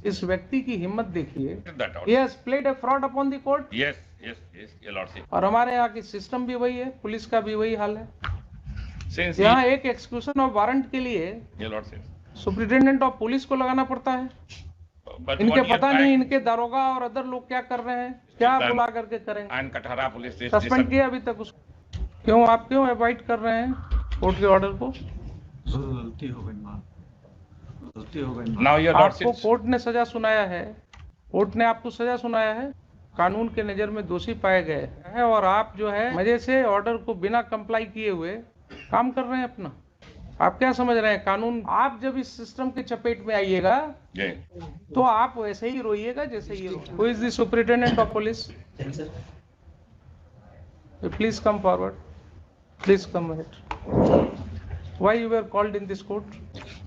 इस व्यक्ति की हिम्मत देखिए। That He has played a fraud upon the court. Yes, your lordship. और हमारे यहाँ की सिस्टम भी वही है, पुलिस का भी वही हाल है। Since यहाँ एक एक्सक्यूशन ऑफ वारंट के लिए your lordship. Superintendent of police को लगाना पड़ता है। But इनके 1 year पता back, नहीं इनके दारोगा और अदर लोग क्या कर रहे हैं, क्या Sir, बुला करके करेंगे। and Kathara police suspend station. किया अभी तक उसको। क्यों आप क्यों अवॉइड कर रहे हैं कोर्ट के ऑर्डर को? गलती हो गई मां, गलती हो गई। Now your आपको lordship. कोर्ट ने सजा सुनाया है, कोर्ट ने आपको सजा सुनाया है, कानून के नजर में दोषी पाए गए हैं और आप जो है मजे से ऑर्डर को बिना कंप्लाई किए हुए काम कर रहे हैं अपना। आप क्या समझ रहे हैं कानून? आप जब इस सिस्टम के चपेट में आइएगा Yeah. तो आप वैसे ही रोइएगा जैसे ये रो। Who is the superintendent of police? Please come forward, please come ahead. Why you were called in this court?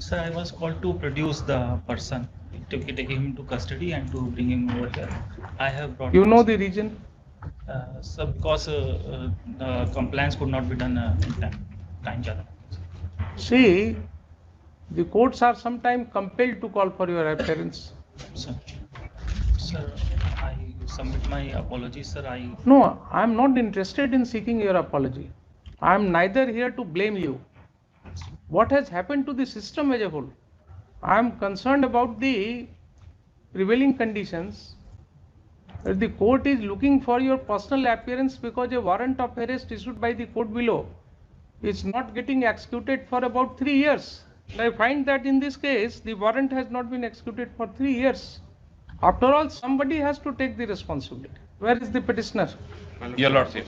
Sir, I was called to produce the person, to take him to custody and to bring him over here. I have brought. You know the reason? Sir, because the compliance could not be done in time. Time ज़्यादा. See, the courts are sometimes compelled to call for your appearance. Sir, I submit my apologies, sir. No, I am not interested in seeking your apology. I am neither here to blame you. What has happened to the system as a whole? I am concerned about the prevailing conditions. That the court is looking for your personal appearance because a warrant of arrest issued by the court below is not getting executed for about 3 years. And I find that in this case, the warrant has not been executed for 3 years. After all, somebody has to take the responsibility. Where is the petitioner? Your lordship.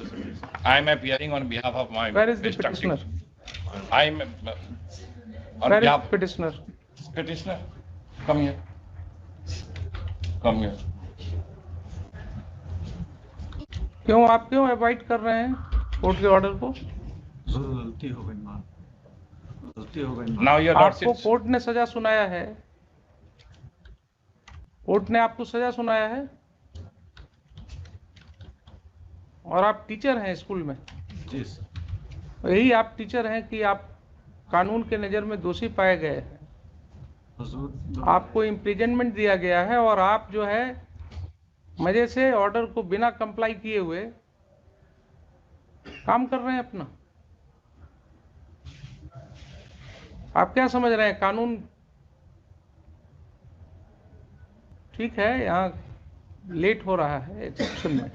I am appearing on behalf of my. Where is the respective- petitioner? I am on Where is behalf. the petitioner? Petitioner, come here. Come here. क्यों आप क्यों avoid कर रहे हैं court के order को? गलती हो गई मां, गलती हो गई। Now your आपको lordship. कोर्ट ने सजा सुनाया है, कोर्ट ने आपको सजा सुनाया है और आप टीचर हैं स्कूल में। जी सर। यही आप टीचर हैं कि आप कानून के नज़र में दोषी पाए गए हैं, हुजूर, आपको इम्प्रिजनमेंट दिया गया है और आप जो है मजे से ऑर्डर को बिना कंप्लाई किए हुए काम कर रहे हैं अपना। आप क्या समझ रहे हैं कानून? ठीक है, यहाँ लेट हो रहा है एक्सेप्शन में,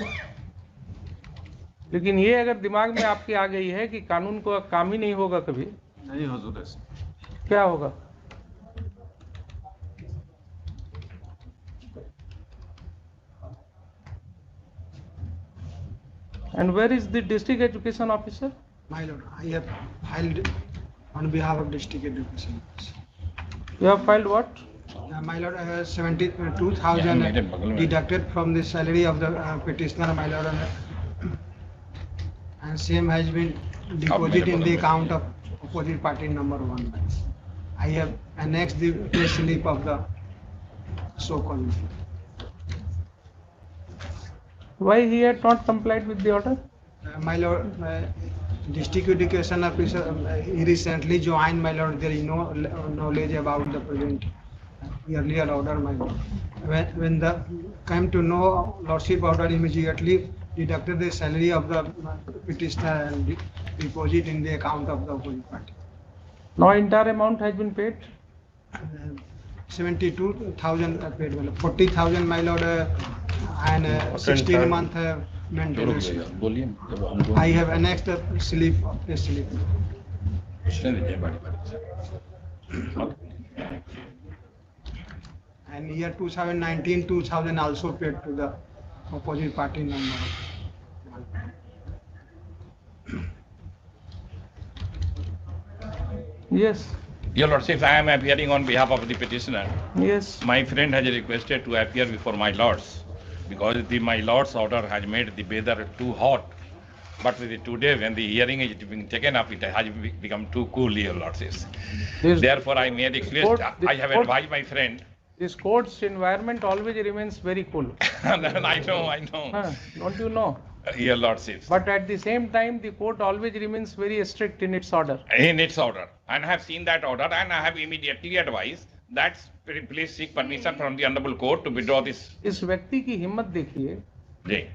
लेकिन ये अगर दिमाग में आपके आ गई है कि कानून को काम ही नहीं होगा कभी, नहीं हुजूर ऐसे। क्या होगा? And where is the district education officer? My lord, I have filed on behalf of district education. You have filed what? My lord, I have 72,000 deducted from the salary of the petitioner, my lord, and same has been deposited in the account of opposite party number 1. I have annexed the pay slip of the SHO committee. Why he had not complied with the order? My lord, district education officer, he recently joined, my lord. There is no knowledge about the present earlier order, my lord. When the came to know lordship order, immediately deducted the salary of the petitioner and deposit in the account of the opposite party. No entire amount has been paid. 72,000 paid, my lord. 40,000, my lord, and 16 month maintenance. I have annexed the slip, the slip. And year 2019, 2000 also paid to the opposite party number. Yes, Your lordship, I am appearing on behalf of the petitioner. yes. My friend has requested to appear before my lords because my lord's order has made the weather too hot. But today, when the hearing is being taken up, it has become too cool, your lordship. This, Therefore, I made a request. I have advised my friend. this court's environment always remains very cool. I know. Huh, don't you know? Your lordship. But at the same time, the court always remains very strict in its order. In its order. And I have seen that order and I have immediately advised that please seek permission from the Honorable Court to withdraw this. इस व्यक्ति की हिम्मत देखिए. Jay.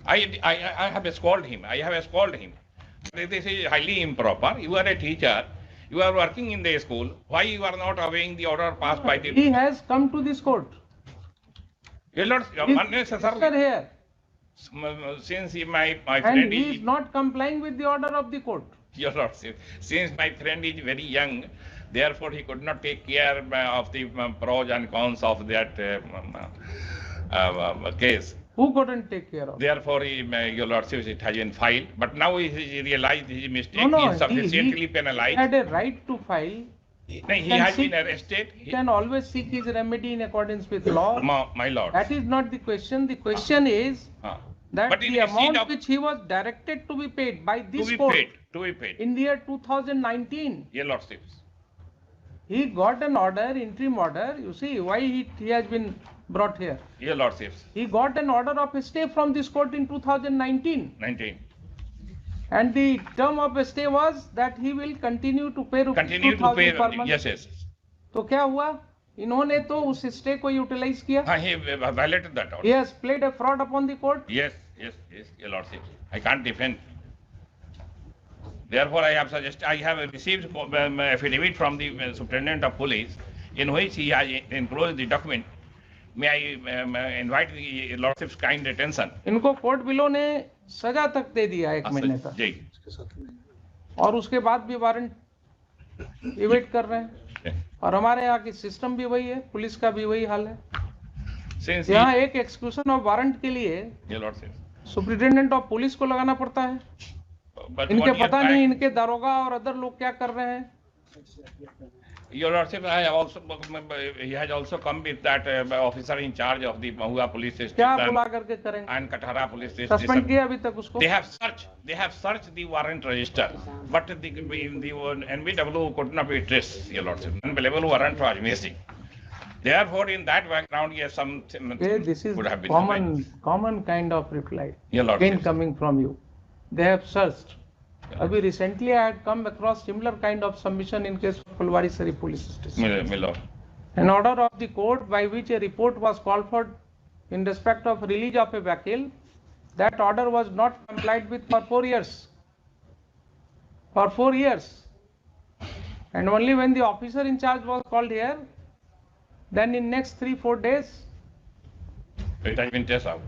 I have scolded him. I have scolded him. This is highly improper. You are a teacher. You are working in the school. Why you are not obeying the order passed by the... He has come to this court. Your Lord, His unnecessarily. sister here. Since my And friend he is not complying with the order of the court. Your Lord, since my friend is very young, therefore he could not take care of the pros and cons of that case. Who couldn't take care of? Therefore, Your Lordship, it has been filed. But now he realized his mistake. No, he is sufficiently he penalized. had a right to file. He can has seek- been arrested. He can always seek his remedy in accordance with law. My Lord. That is not the question. The question is that But in the receipt amount of- which he was directed to be paid by to this be court paid. To be paid. in the year 2019, Your Lordship. he got an order, interim order. You see why he has been brought here. Your Lordship. He got an order of stay from this court in 2019. 19. And the term of stay was that he will continue to pay rupees Continue to 2000 pay. per month. Yes, yes. तो क्या हुआ? इन्होंने तो उस stay को utilise किया. He violated that order. He has played a fraud upon the court. Yes, Your Lordship. I can't defend. Therefore, I have received affidavit from the Superintendent of Police in which he has enclosed the document. May I invite Your Lordship's kind attention? इनको court below ने सजा तक दे दिया 1 महीने तक. जी. और उसके बाद भी वारंट इवेट कर रहे हैं. और हमारे यहाँ की सिस्टम भी वही है, पुलिस का भी वही हाल है. Since यहाँ एक एक्सक्यूशन ऑफ वारंट के लिए Your Lordship. Superintendent of police को लगाना पड़ता है. But इनके 1 year पता back, नहीं इनके दारोगा और अदर लोग क्या कर रहे हैं. Your Lordship, he has also come with that officer in charge of the Mahua police क्या station बुला करके करेंगे? and Katara police suspend station. किया अभी तक उसको. They have searched the warrant register, but the NBW could not be traced, Your Lordship. Unbelievable warrant was missing. Therefore, in that background, yes, some Okay, this is would have been common kind of reply. Your Again Lordship. coming from you. They have searched. Abhi recently I had come across similar kind of submission in case of Fulwari Sari police station. My Lord. An order of the court by which a report was called for in respect of release of a vakil, that order was not complied with for 4 years. For 4 years. And only when the officer in charge was called here, then in next 3-4 days, It has been tested out.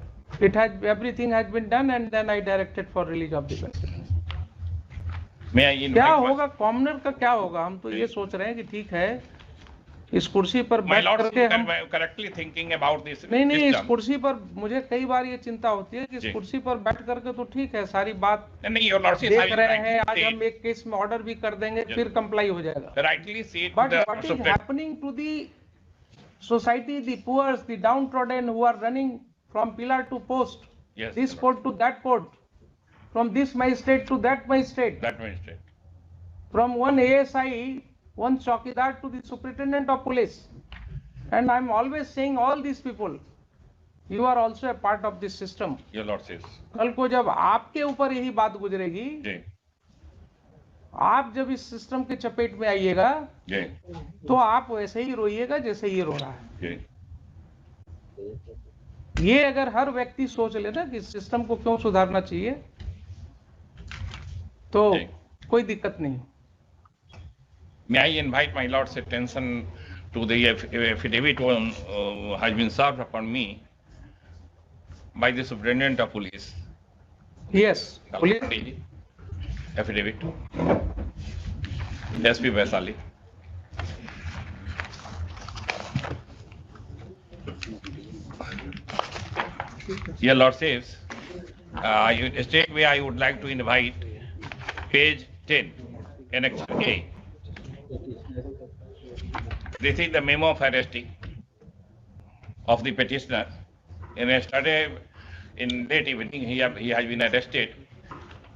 everything has been done, and then I directed for release of the vakil. May I invite क्या होगा commoner का क्या होगा? हम तो ये सोच रहे हैं कि ठीक है इस कुर्सी पर My बैठ Lord, करके हम correctly thinking about this नहीं इस system. कुर्सी पर मुझे कई बार ये चिंता होती है कि इस जी। कुर्सी पर बैठ करके तो ठीक है सारी बात नहीं, Your Lordship, देख I रहे हैं. आज rightly हम एक केस में ऑर्डर भी कर देंगे जी। फिर कंप्लाई हो जाएगा. rightly said but the what is Supreme- happening to the society, the poors, the downtrodden who are running from pillar to post, Yes, this Your court to that court, from this magistrate to that magistrate, That magistrate. from one ASI, one Chowkidar to the Superintendent of Police. And I'm always saying all these people, you are also a part of this system. Your Lordship. कल को जब आपके ऊपर यही बात गुजरेगी, जी. आप जब इस सिस्टम के चपेट में आइएगा, जी. तो आप वैसे ही रोइएगा जैसे ये रो रहा है. जी. ये अगर हर व्यक्ति सोच ले ना कि सिस्टम को क्यों सुधारना चाहिए, तो जी. कोई दिक्कत नहीं. May I invite my Lord's attention to the affidavit has been served upon me by the Superintendent of Police. Yes, police. Affidavit. SP Vaisali. Your Lordships, straightway I would like to invite page 10, Annex A. This is the memo of arresting of the petitioner. And yesterday, in late evening, he has been arrested,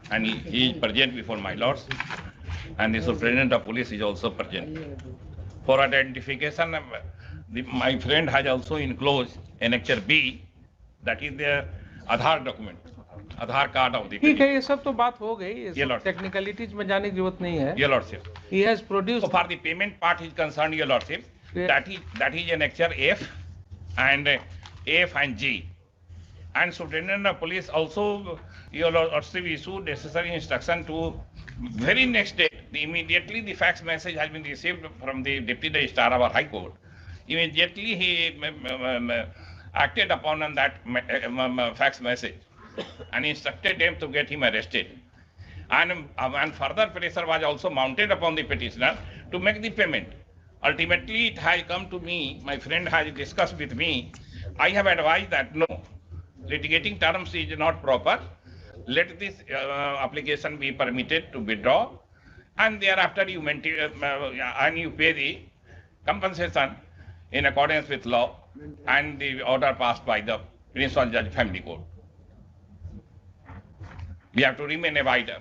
and he is present before my lords, and the Superintendent of Police is also present. For identification, my friend has also enclosed Annexure B, that is the Aadhaar document, Aadhaar card of the ठीक है, petitioner. ये सब तो बात हो गई. ये Your सब Lordship. टेक्निकलिटीज में जाने की जरूरत नहीं है. Your Lordship. He has So produced. far the payment part is concerned, Your Lordship, that is annexure F and F and G. And Superintendent of Police also, your lordship issued necessary instruction to very next day. Immediately the fax message has been received from the Deputy Registrar of our High Court. Immediately he acted upon that fax message and instructed them to get him arrested. And further pressure was also mounted upon the petitioner to make the payment. Ultimately, it has come to me, my friend has discussed with me. I have advised that no, litigating terms is not proper. Let this application be permitted to withdraw, and thereafter you maintain and you pay the compensation in accordance with law and the order passed by the Principal Judge Family Court. We have to remain a wider.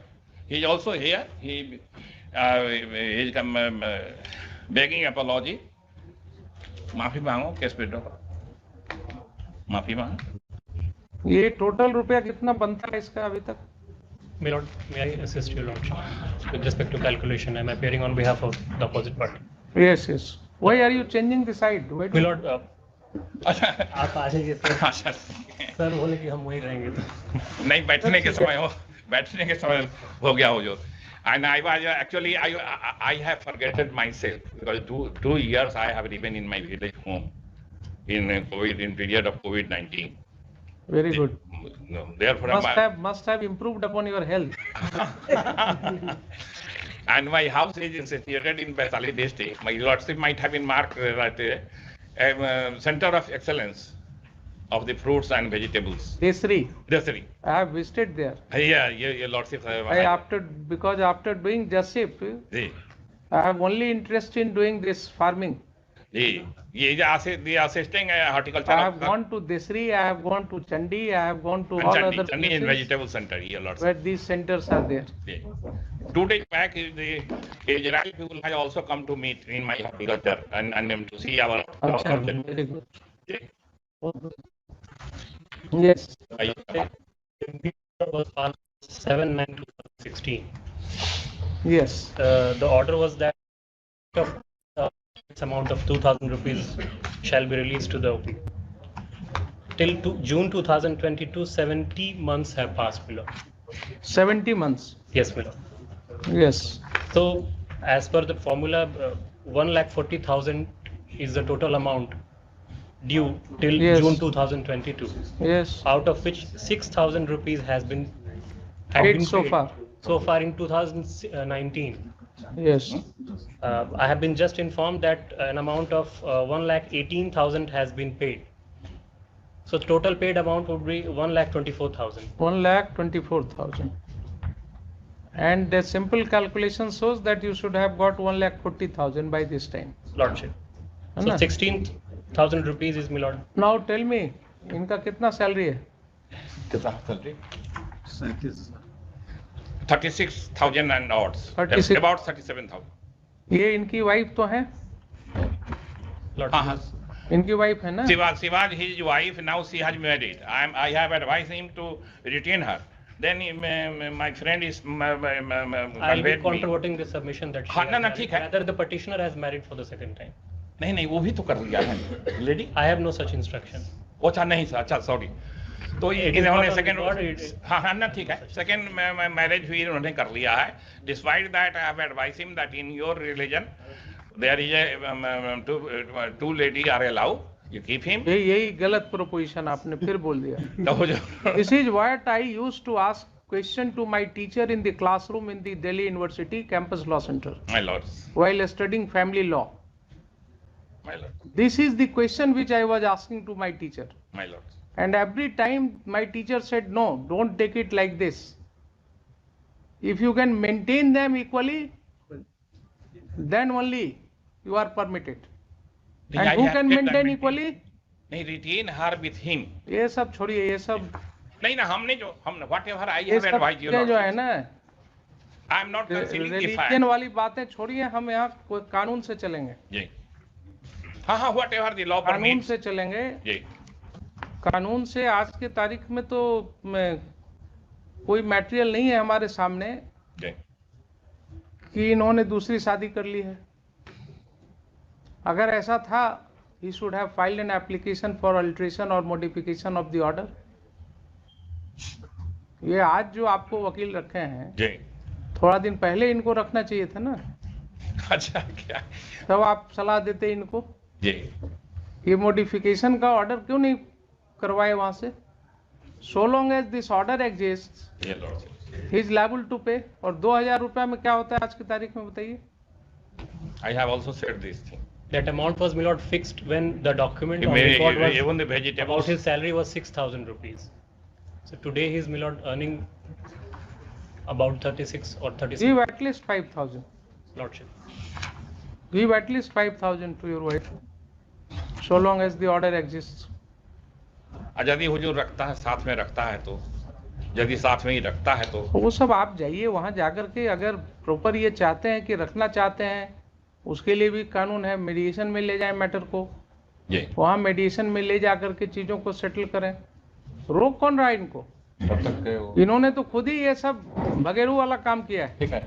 He is also here. He is begging apology. माफी मांगो, case withdraw करो, माफी मांगो। ये total रुपया कितना बनता है इसका अभी तक? My lord, may I assist your lordship with respect to calculation? I am appearing on behalf of the opposite party. Yes, yes. Why are you changing the side? Why My lord, आप आ जाइए sir, sir बोले कि हम वहीं रहेंगे तो नहीं, बैठने के समय हो गया हो जो। And I was actually I have forgotten myself because two years I have remained in my village home in period of COVID-19. Very good. No, therefore Must have improved upon your health. And my house is situated in Vaishali district. My lordship might have been marked center of excellence of the fruits and vegetables. Desri. Desri. I have visited there. Yeah, your lordship. Because after doing justice, I have only interest in doing this farming. The assisting horticulture. I have gone to Desri, I have gone to Chandi, I have gone to all other Chandi in places vegetable center, your lordship. where these centers are there. 2 days back, the Israeli people have also come to meet in my horticulture and to see our Very good. Yes. was passed 7/9/2016. Yes. The order was that its amount of 2,000 rupees shall be released to the OP. Till June 2022, 70 months have passed, my lord. 70 months. Yes, my lord. Yes. So, as per the formula, 1,40,000 is the total amount due till Yes. June 2022. Yes. Out of which 6,000 rupees has been Paid so far. So far in 2019. Yes. I have been just informed that an amount of 1,18,000 has been paid. So the total paid amount would be 1,24,000. 1,24,000. And the simple calculation shows that you should have got 1,40,000 by this time. Lordship. So 16,000 rupees is my lord. Now tell me, इनका कितना salary है? 36,000 and odds. 36. About 37,000. ये इनकी wife तो है? Lordship. इनकी wife है ना? Shivaj, his wife, now she has married. I have advised him to retain her. Then my friend is I'll be controverting the submission that she has ना, married. ठीक है. Rather, the petitioner has married for the second time. नहीं वो भी तो कर लिया है lady. I have no such instruction. अच्छा नहीं सर, अच्छा सॉरी। तो इन्होंने सेकंड हाँ ना ठीक है, सेकंड मैरिज हुई उन्होंने कर लिया है। Despite that I have advised him that in your religion there is a two lady are allowed, you keep him. यही गलत प्रोपोजिशन आपने फिर बोल दिया। This is what I used to ask question to my teacher in the classroom in the Delhi University Campus Law Center. My lord. While studying family law. My lord. This is the question which I was asking to my teacher. My lord. And every time my teacher said, no, don't take it like this. If you can maintain them equally, then only you are permitted. And who can maintain equally? नहीं, retain her with him. ये सब छोड़िए, ये सब नहीं ना, हम whatever I have advised you. जो है ना, I am not concealing the fact. Religion वाली बातें छोड़िए, हम यहाँ कानून से चलेंगे। जी हाँ whatever the law permits. कानून से चलेंगे। जी कानून से आज के तारीख में तो कोई मटेरियल नहीं है हमारे सामने कि इन्होंने दूसरी शादी कर ली है। अगर ऐसा था, he should have filed an application for alteration or modification of the order. ये आज जो आपको वकील रखे हैं, जी। थोड़ा दिन पहले इनको रखना चाहिए था ना, अच्छा क्या? तब आप सलाह देते इनको। जी। ये मॉडिफिकेशन का ऑर्डर क्यों नहीं करवाए वहां से? So long as this order exists, ये lordship, he is liable to pay। और 2000 रुपया में क्या होता है आज की तारीख में, बताइए। I have also said this thing. That amount was, my lord, fixed when the document on Maybe record was even the about vegetables. his salary was 6,000 rupees. So today he is, my lord, earning about 36 or 36. Give at least 5,000. Lordship. Give at least 5,000 to your wife, so long as the order exists. यदि हुजूर रखता है, साथ में रखता है तो, यदि साथ में ही रखता है तो वो सब आप जाइए वहां जाकर के, अगर प्रॉपर ये चाहते हैं कि रखना चाहते हैं, उसके लिए भी कानून है, मीडिएशन में ले जाएं मैटर को, जी। वहां मीडिएशन में ले जाकर के चीजों को सेटल करें। रोक कौन रहा है इनको? इन्होंने तो खुद ही ये सब बगैरू वाला काम किया है। ठीक है,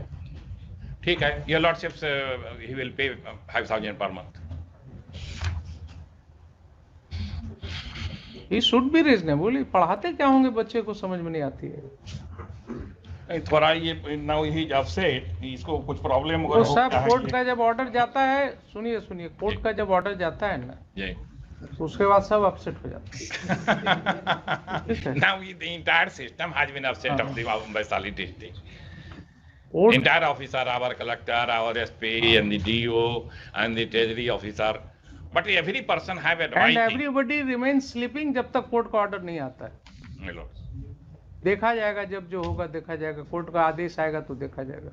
ठीक है। Your lordship, he will pay 5,000 per month. He should be reasonable। पढ़ाते क्या होंगे बच्चे को, समझ में नहीं आती है। थोड़ा ये नाउ ही अपसेट, इसको कुछ प्रॉब्लम तो सब कोर्ट का जब ऑर्डर जाता है, सुनिए सुनिए, कोर्ट का जब ऑर्डर जाता है ना, जी, तो उसके बाद सब अपसेट हो जाता है। now the entire system has been upset of the Vaishali district. Court Entire officer, our collector, our SP, and the DO, and the treasury officer, but every person have and advised. Everybody remain sleeping जब तक court का order नहीं आता है। My lord. देखा जाएगा, जब जो होगा देखा जाएगा, कोर्ट का आदेश आएगा तो देखा जाएगा।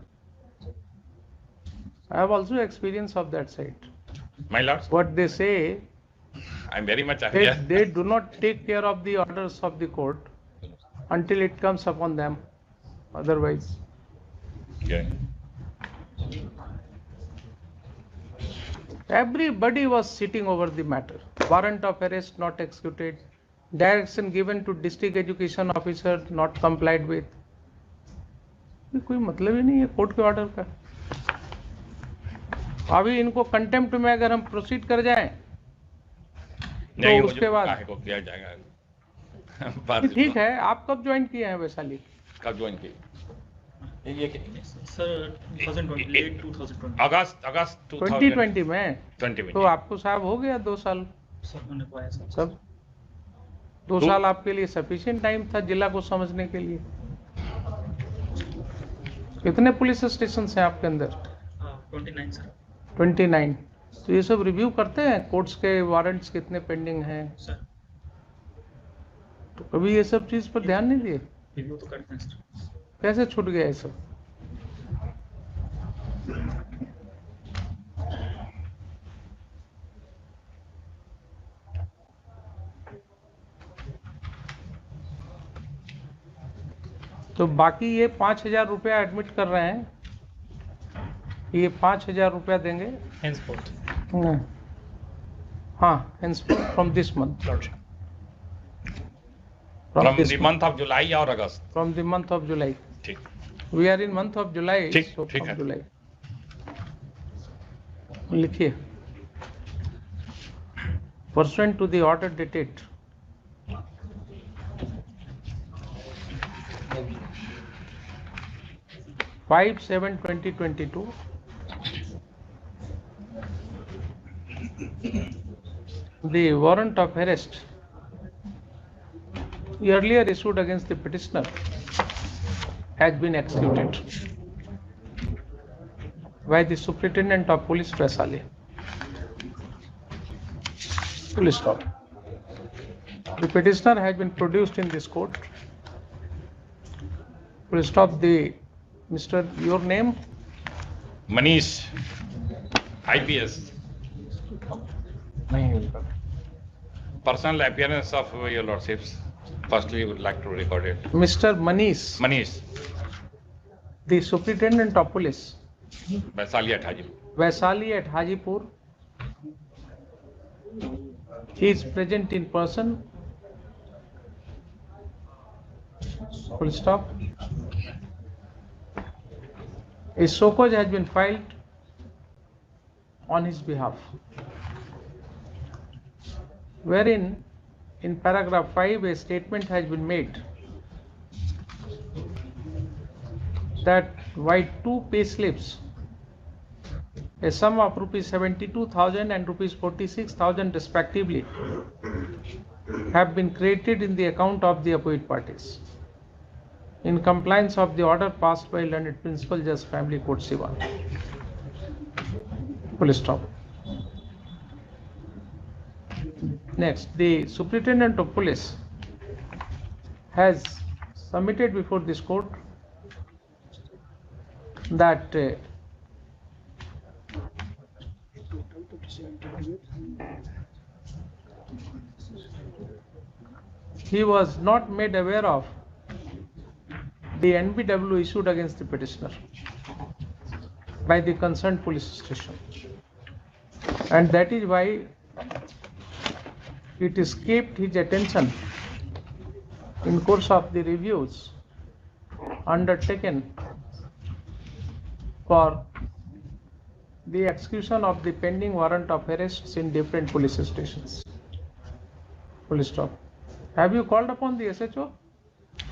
I have also experience of that side. My lord, what they से, I'm very much aware. they do not take care of the orders of the court until it comes upon them, otherwise Yeah. everybody was sitting over the matter. Warrant of arrest not executed, direction given to district education officer not complied with। ये कोई मतलब ही नहीं है court के order का। अभी इनको contempt में अगर हम प्रोसीड कर जाएं नहीं, तो उसके बाद काहे को किया जाएगा। ठीक है। आप कब ज्वाइन किए हैं वैशाली? कब ज्वाइन की? ये सर 2020, late 2020। अगस्त 2020 में। 20 में। तो आपको साहब हो गया 2 साल। सर होने को आया सर। सब 2 साल आपके लिए सफिशिएंट टाइम था जिला को समझने के लिए। कितने पुलिस स्टेशन हैं आपके अंदर? 29 सर। 29। तो ये सब रिव्यू करते हैं कोर्ट्स के वारंट्स कितने पेंडिंग हैं? सर तो कभी ये सब चीज पर ध्यान नहीं दिए? रिव्यू तो करते हैं सर। कैसे छूट गया ये सब? तो बाकी ये 5,000 रुपया एडमिट कर रहे हैं, ये 5,000 रुपया देंगे Henceforth. हाँ, henceforth from this month, Lordship. From the month of July और अगस्त। from the month of July। ठीक। We are in month of July, ठीक, so ठीक from है। July। लिखिए, pursuant to the order dated 5/7/2022, the warrant of arrest earlier issued against the petitioner has been executed by the Superintendent of Police Vaishali. Full stop. The petitioner has been produced in this court. Full stop. The Mr. Your name? Manish, IPS. Personal appearance of your lordships. Firstly, would like to record it. Mr. Manish, Manish, the Superintendent of Police, Vaishali at Hajipur. Vaishali at Hajipur. He is present in person. Full stop. A SHO has been filed on his behalf. wherein in paragraph 5 a statement has been made that by two pay slips, a sum of rupees 72,000 and rupees 46,000 respectively have been credited in the account of the opposite parties in compliance of the order passed by learned Principal Judge Family Court Siwan. Full stop. Next, the Superintendent of Police has submitted before this court that he was not made aware of the NBW issued against the petitioner by the concerned police station, and that is why it escaped his attention in course of the reviews undertaken for the execution of the pending warrant of arrests in different police stations. Full stop. Have you called upon the SHO?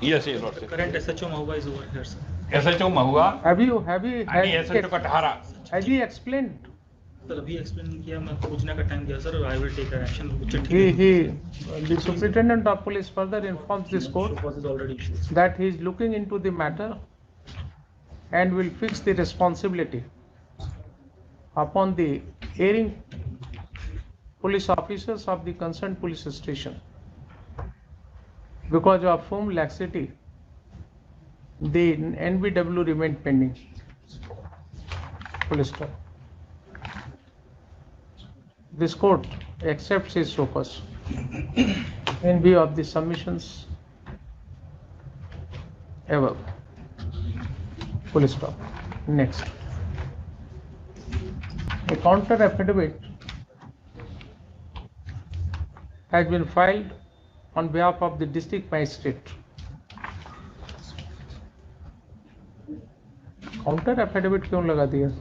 Yes, yes, Lordship. Current SHO Mahua is over here, sir. SHO Mahua Have you SHO Katahara. has he explained? Sir अभी explain किया, मैं पूछने का time दिया sir. I will take an action. The Superintendent of Police further informs this court Is already issued. that he is looking into the matter and will fix the responsibility upon the erring police officers of the concerned police station, because of whom laxity the NBW remained pending. Full stop. This court accepts his focus in view of the submissions above. Full stop. Next. A counter affidavit has been filed on behalf of the district magistrate. Counter affidavit क्यों लगा दिया?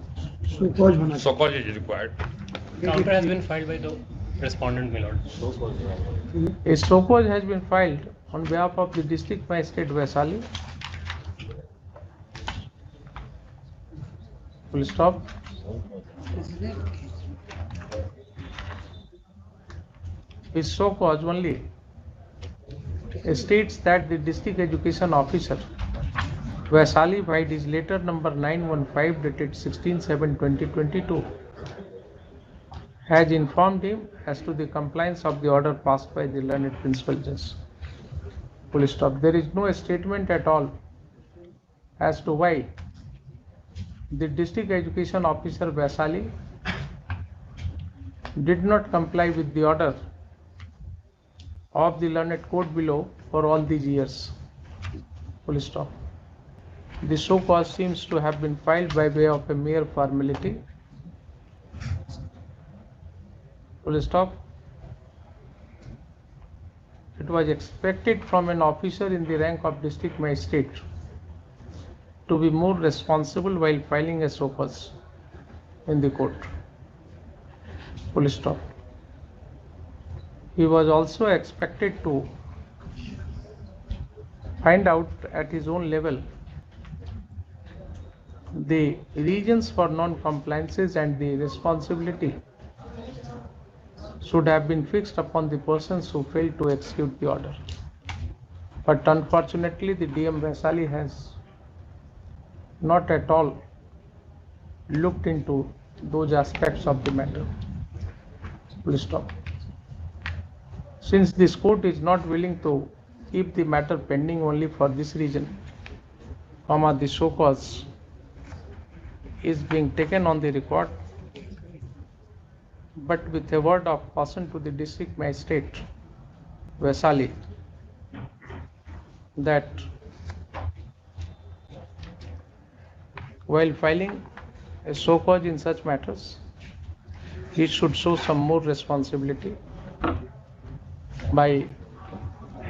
So cause is required. Counter has been filed by the respondent, my lord. A SHO cause has been filed on behalf of the district magistrate Vaisali. Full stop. His SHO cause only states that the district education officer Vaisali by his letter number 915 dated 16/7/2022 has informed him as to the compliance of the order passed by the learned principal judge. Full stop. There is no statement at all as to why the district education officer Vaisali did not comply with the order of the learned court below for all these years. Full stop. The SHO cause seems to have been filed by way of a mere formality. Full stop. It was expected from an officer in the rank of district magistrate to be more responsible while filing a SHO cause in the court. Full stop. He was also expected to find out at his own level the reasons for non-compliances, and the responsibility should have been fixed upon the persons who failed to execute the order. But unfortunately, the DM Vaisali has not at all looked into those aspects of the matter. Full stop. Since this court is not willing to keep the matter pending only for this reason, the SHO cause is being taken on the record, but with a word of caution to the district magistrate Vaisali that while filing a SHO cause in such matters, he should show some more responsibility by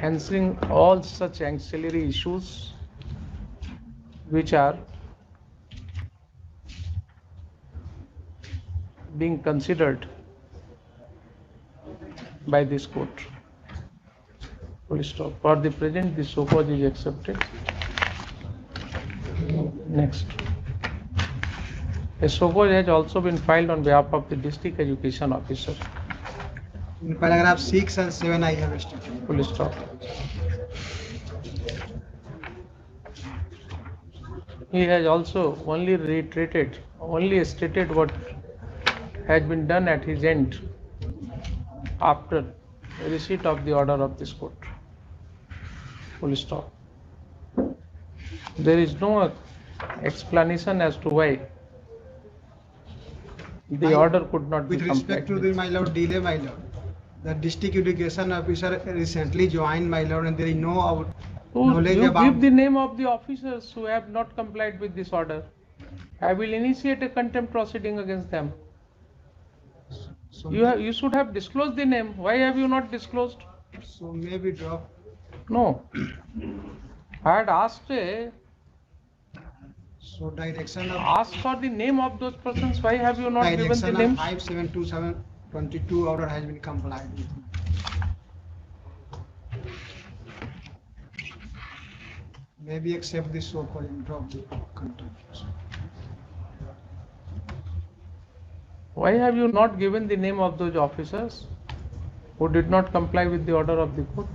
answering all such ancillary issues which are being considered by this court. Full stop. For the present, the SHO cause is accepted. Next. A SHO cause has also been filed on behalf of the district education officer. In paragraph 6 and 7 I have stated. Full stop. He has also only stated what has been done at his end after receipt of the order of this court. Full stop. There is no explanation as to why the order could not be With complied respect to with. the, my lord, delay, my lord, the district education officer recently joined, my lord, and there is no knowledge You about. give the name of the officers who have not complied with this order. I will initiate a contempt proceeding against them. So, You should have disclosed the name. Why have you not disclosed? so maybe drop. No. I had asked So direction of ask for the name of those persons. Why have you not given the direction of names? 572722 order has been complied with. Maybe accept this SHO cause and drop the contempt. Why have you not given the name of those officers who did not comply with the order of the court?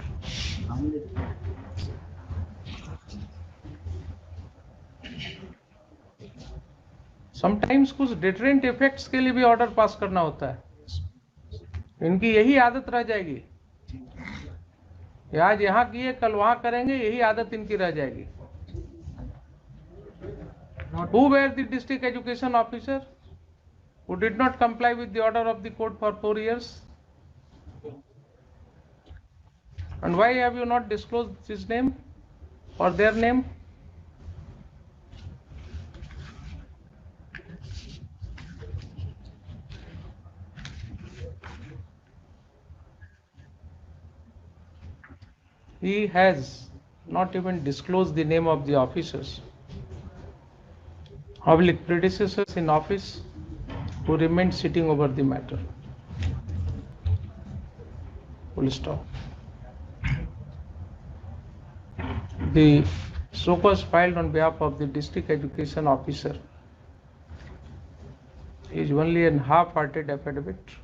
Sometimes कुछ deterrent effects के लिए भी order pass करना होता है. इनकी यही आदत रह जाएगी. आज यहाँ किए कल वहाँ करेंगे, यही आदत इनकी रह जाएगी. Who were the district education officer who did not comply with the order of the court for 4 years? And why have you not disclosed his name or their name? He has not even disclosed the name of the officers, public predecessors in office who remained sitting over the matter. Full stop. The SHO cause filed on behalf of the district education officer is only a half-hearted affidavit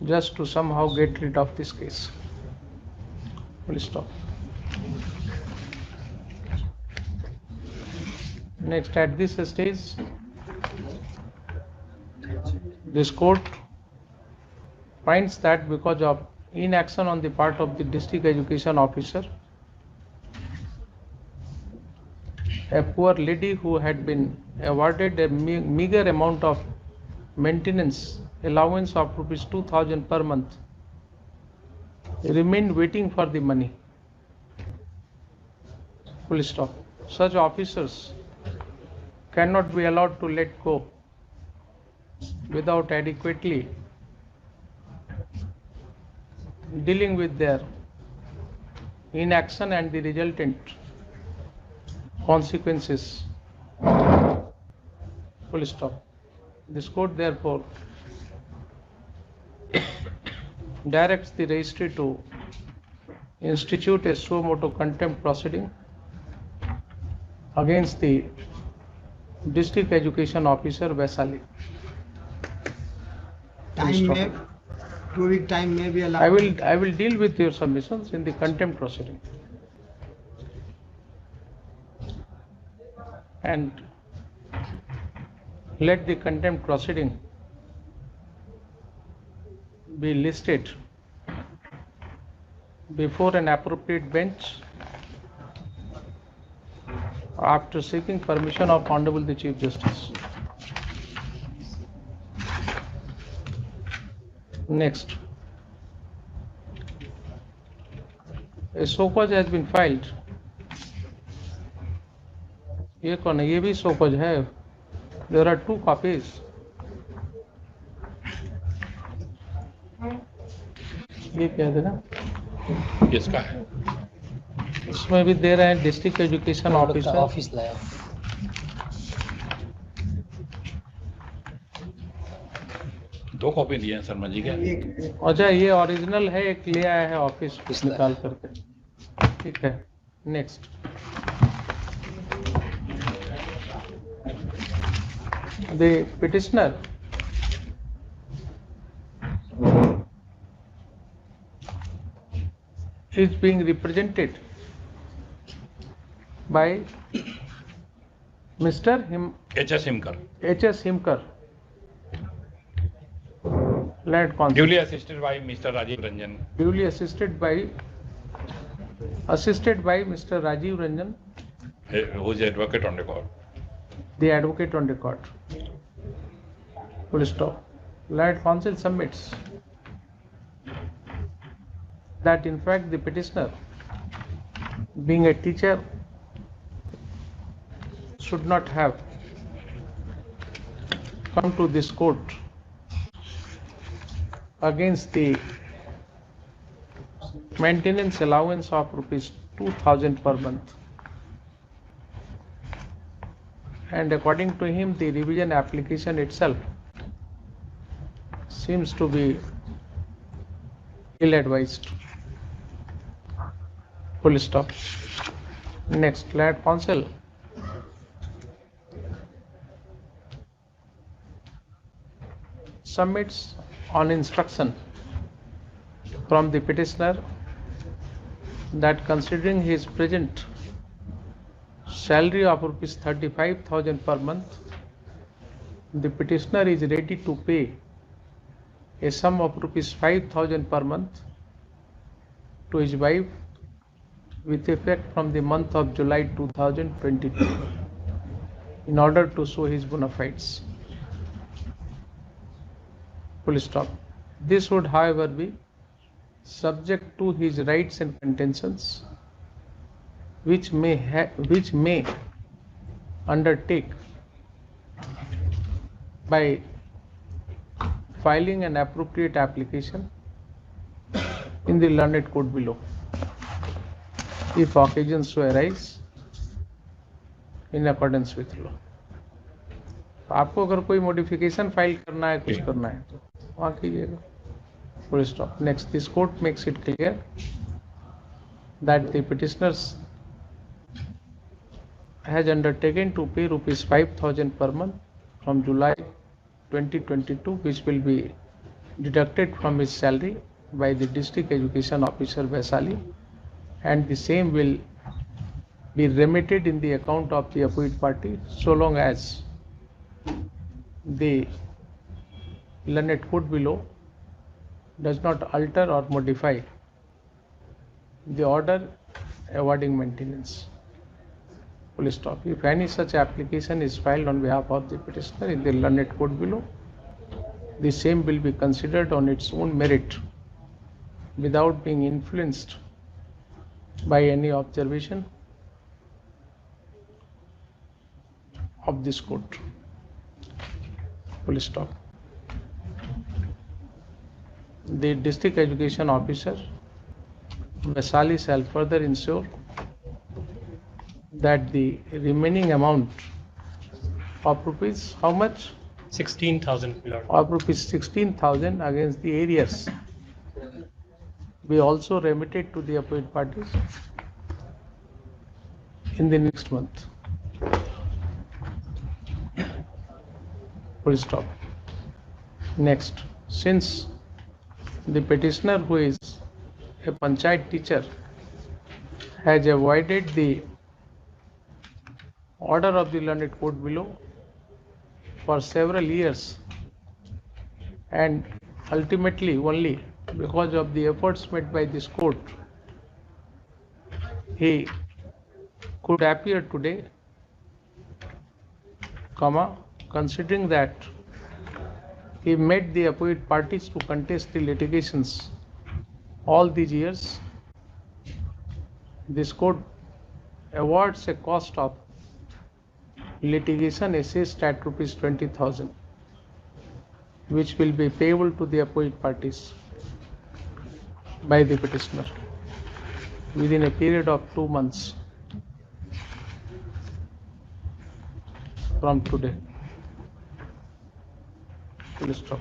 just to somehow get rid of this case. Full stop. Next, at this stage, this court finds that because of inaction on the part of the district education officer, a poor lady who had been awarded a meager amount of maintenance allowance of rupees 2000 per month remained waiting for the money. Full stop. Such officers cannot be allowed to let go without adequately dealing with their inaction and the resultant consequences. Full stop. This court therefore directs the registry to institute a suo motu contempt proceeding against the district education officer Vaisali. Time may, 2 week time may be allowed. I will deal with your submissions in the contempt proceeding. And let the contempt proceeding be listed before an appropriate bench after seeking permission of Honorable the Chief Justice. Next, a SHO cause has been filed. ये कौन है? ये भी SHO cause है. There are 2 copies. ये क्या दे रहा? किसका है? इसमें भी दे रहे हैं डिस्ट्रिक्ट एजुकेशन ऑफिसर. ऑफिस लाया. दो कॉपी लिए हैं शर्मा जी के। अच्छा ये ओरिजिनल है, एक ले आया है ऑफिस से निकाल करके, ठीक है। Next, the petitioner is being represented by Mr. H.S. Himkar, H.S. Himkar, Land Counsel, duly assisted by Mr. Rajeev Ranjan, duly assisted by Mr. Rajeev Ranjan, who is advocate on record. the advocate on record. Full stop. Land Counsel submits that in fact the petitioner, being a teacher, should not have come to this court against the maintenance allowance of rupees 2000 per month, and according to him the revision application itself seems to be ill-advised. Full stop. Next, Land Counsel submits on instruction from the petitioner that considering his present salary of rupees 35,000 per month, the petitioner is ready to pay a sum of rupees 5,000 per month to his wife with effect from the month of July 2022 in order to show his bona fides. Full stop. This would, however, be subject to his rights and contentions, which may undertake by filing an appropriate application in the learned court below, if occasions so arise in accordance with law. आपको अगर कोई modification file करना है, कुछ करना है तो वहाँ कीजिएगा. Full stop. Next, this court makes it clear that the petitioners has undertaken to pay rupees 5,000 per month from July 2022, which will be deducted from his salary by the district education officer Vaisali, and the same will be remitted in the account of the opposite party so long as the learned court below does not alter or modify the order awarding maintenance. Full stop. If any such application is filed on behalf of the petitioner in the learned court below, the same will be considered on its own merit without being influenced by any observation of this court. Full stop. The district education officer Vaisali shall further ensure that the remaining amount of rupees, how much? 16,000, Lord. Of rupees 16,000 against the arrears be also remitted to the opposite parties in the next month. Full stop. Next, since the petitioner, who is a panchayat teacher, has avoided the order of the learned court below for several years, and ultimately only because of the efforts made by this court he could appear today, considering that he made the opposite parties to contest the litigations all these years, this court awards a cost of litigation assessed at rupees 20,000, which will be payable to the opposite parties by the petitioner within a period of 2 months from today. Full stop.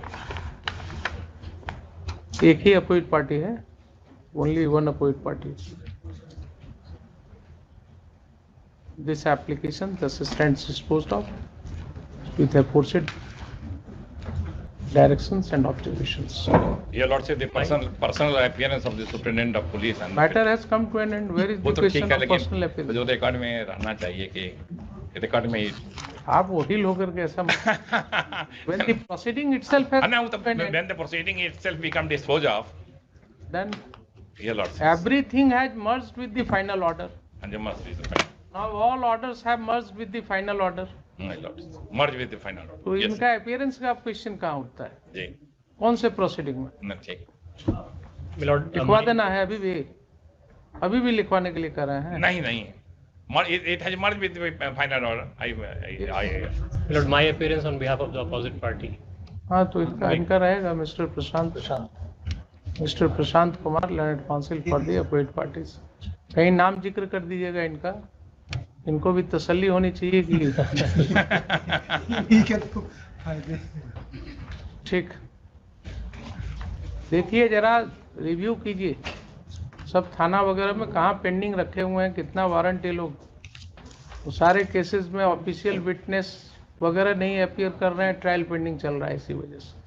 एक ही opposite party है, only one opposite party. This application the assistant disposed of with aforesaid directions and observations. Your Lordship, the personal appearance of the superintendent of police and Matter has come to an end. Where is वो the तो ठीक question है, of लेकिन personal appearance? जो record में रहना चाहिए कि रिकॉर्ड में आप वकील होकर के ऐसा when the proceeding itself has ना वो तो come to an end, when the proceeding itself become disposed of, then Your Lordship, everything has merged with the final order. and you must be the final. Now all orders have merged with the final order. My Lordship, merge with the final order. तो Yes, इनका appearance का question कहाँ उठता है? जी, कौन से proceeding में? ना ठीक. Milord, लिखवा देना है अभी भी लिखवाने के लिए कर रहे हैं. नहीं नहीं, it has merged with the final order. Milord, my appearance on behalf of the opposite party. हाँ, तो इनका रहेगा mister Prashant Kumar, learned council for the opposite parties. कहीं नाम जिक्र कर दीजिएगा इनका, इनको भी तसल्ली होनी चाहिए कि ठीक. देखिए जरा रिव्यू कीजिए सब थाना वगैरह में कहाँ पेंडिंग रखे हुए हैं, कितना वारंट ये लोग. वो सारे केसेस में ऑफिशियल विटनेस वगैरह नहीं अपीयर कर रहे हैं, ट्रायल पेंडिंग चल रहा है इसी वजह से.